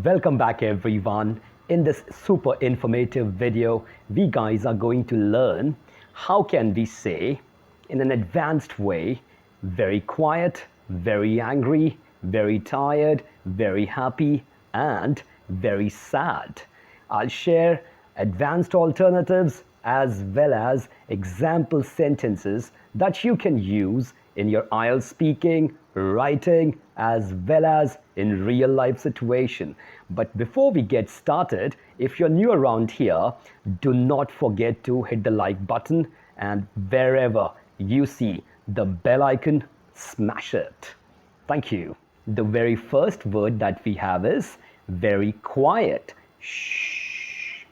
Welcome back everyone. In this super informative video, we guys are going to learn how can we say in an advanced way very quiet, very angry, very tired, very happy and very sad. I'll share advanced alternatives as well as example sentences that you can use in your IELTS speaking, writing, as well as in real life situation. But before we get started, if you're new around here, do not forget to hit the like button and wherever you see the bell icon, smash it. Thank you. The very first word that we have is very quiet. Shh.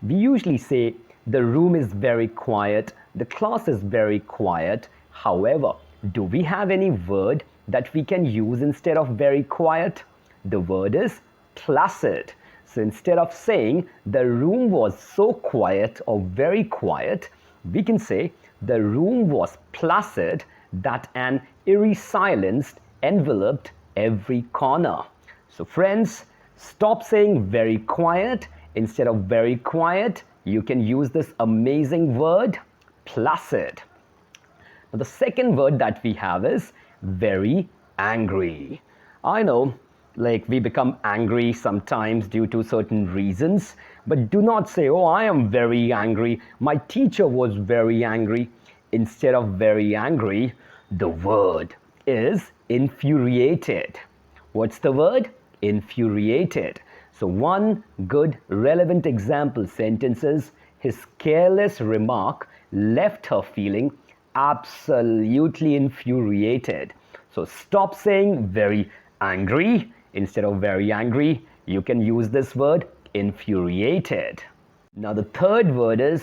We usually say the room is very quiet, the class is very quiet. However, do we have any word that we can use instead of very quiet? The word is placid. So instead of saying the room was so quiet or very quiet, we can say the room was placid that an eerie silence enveloped every corner. So friends, stop saying very quiet. Instead of very quiet, you can use this amazing word placid. Now, the second word that we have is very angry. I know, like we become angry sometimes due to certain reasons, but do not say, oh, I am very angry. My teacher was very angry. Instead of very angry, the word is infuriated. What's the word? Infuriated. So one good relevant example sentence is, his careless remark left her feeling absolutely infuriated. So stop saying very angry. Instead of very angry, you can use this word infuriated. Now the third word is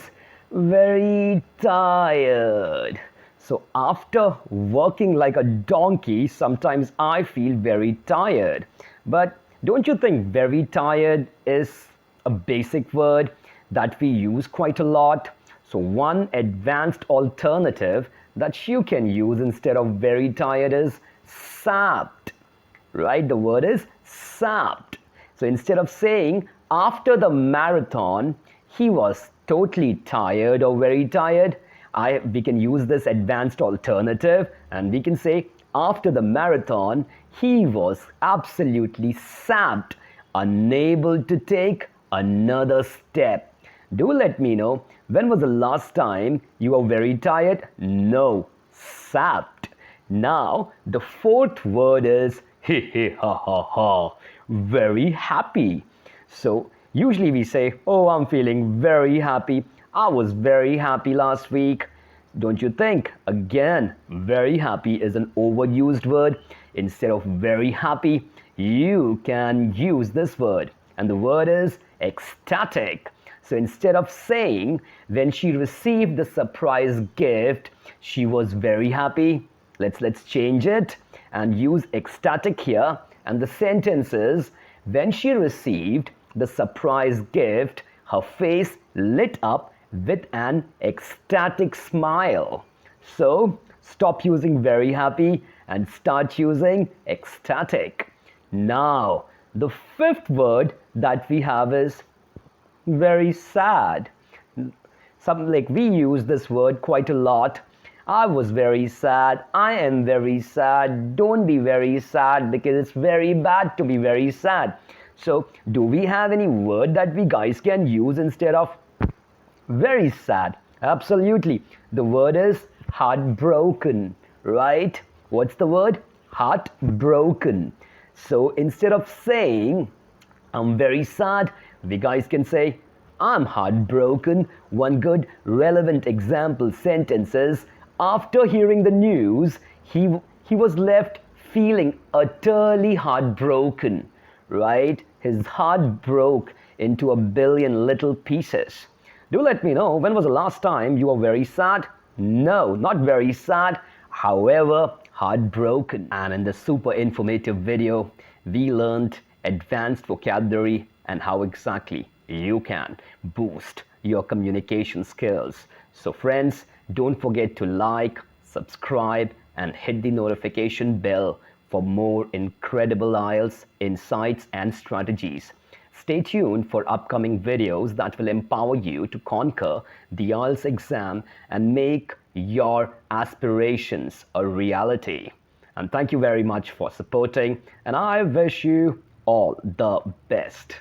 very tired. So after working like a donkey, sometimes I feel very tired. But don't you think very tired is a basic word that we use quite a lot? So one advanced alternative that you can use instead of very tired is sapped, right? The word is sapped. So instead of saying after the marathon, he was totally tired or very tired, we can use this advanced alternative and we can say after the marathon, he was absolutely sapped, unable to take another step. Do let me know, when was the last time you were very tired? No, sapped. Now, the fourth word is he he ha ha ha, very happy. So, usually we say, oh, I'm feeling very happy. I was very happy last week. Don't you think? Again, very happy is an overused word. Instead of very happy, you can use this word. And the word is ecstatic. So instead of saying when she received the surprise gift, she was very happy, let's change it and use ecstatic here. And the sentence is, when she received the surprise gift, her face lit up with an ecstatic smile. So stop using very happy and start using ecstatic. Now, the fifth word that we have is very sad. We use this word quite a lot. I was very sad. I am very sad. Don't be very sad because it's very bad to be very sad. So, do we have any word that we guys can use instead of very sad? Absolutely. The word is heartbroken, right? What's the word? Heartbroken. So, instead of saying I'm very sad, we guys can say I'm heartbroken. One good relevant example sentence is, after hearing the news, he was left feeling utterly heartbroken, right? His heart broke into a billion little pieces. Do let me know, when was the last time you were very sad? No, not very sad. However, heartbroken. And in the super informative video, we learned advanced vocabulary and how exactly you can boost your communication skills. So friends, don't forget to like, subscribe and hit the notification bell for more incredible IELTS insights and strategies. Stay tuned for upcoming videos that will empower you to conquer the IELTS exam and make your aspirations a reality. And thank you very much for supporting, and I wish you all the best.